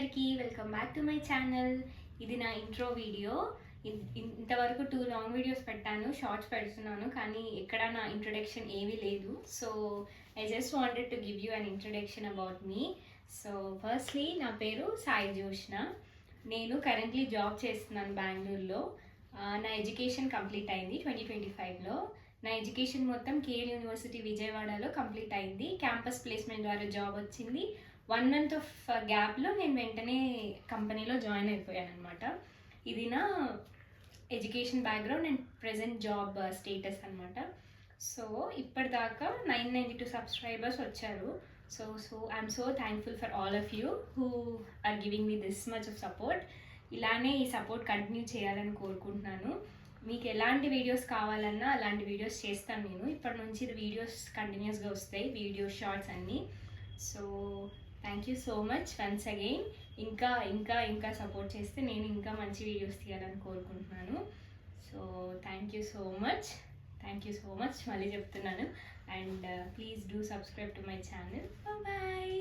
అందరికీ welcome back to my channel. ఇది నా ఇంట్రో వీడియో. ఇంతవరకు 2 లాంగ్ వీడియోస్ పెట్టాను, షార్ట్స్ పెడుతున్నాను, కానీ ఎక్కడ నా ఇంట్రొడక్షన్ ఏమీ లేదు. So I just wanted to give you an introduction about me. So firstly నా పేరు సాయి జోష్న. నేను కరెంట్లీ జాబ్ చేస్తున్నాను బెంగళూరులో. నా ఎడ్యుకేషన్ కంప్లీట్ అయింది 2025లో. నా ఎడ్యుకేషన్ మొత్తం కేఎల్ యూనివర్సిటీ విజయవాడలో కంప్లీట్ అయింది. క్యాంపస్ ప్లేస్మెంట్ ద్వారా జాబ్ వచ్చింది. 1 month ఆఫ్ గ్యాప్లో నేను వెంటనే కంపెనీలో జాయిన్ అయిపోయాను అనమాట. ఇది నా education background and present job status అనమాట. సో ఇప్పటిదాకా 992 సబ్స్క్రైబర్స్ వచ్చారు. So I'm so thankful for all of you who are giving me this much of support. ఇలానే ఈ సపోర్ట్ కంటిన్యూ చేయాలని కోరుకుంటున్నాను. మీకు ఎలాంటి వీడియోస్ కావాలన్నా అలాంటి వీడియోస్ చేస్తాను నేను. ఇప్పటి నుంచి వీడియోస్ కంటిన్యూస్గా వస్తాయి, వీడియో షార్ట్స్ అన్నీ. So thank you so much once again. ఇంకా సపోర్ట్ చేస్తే నేను ఇంకా మంచి వీడియోస్ తీయాలని కోరుకుంటున్నాను. So thank you so much మళ్ళీ చెప్తున్నాను. And please do subscribe to my channel. Bye.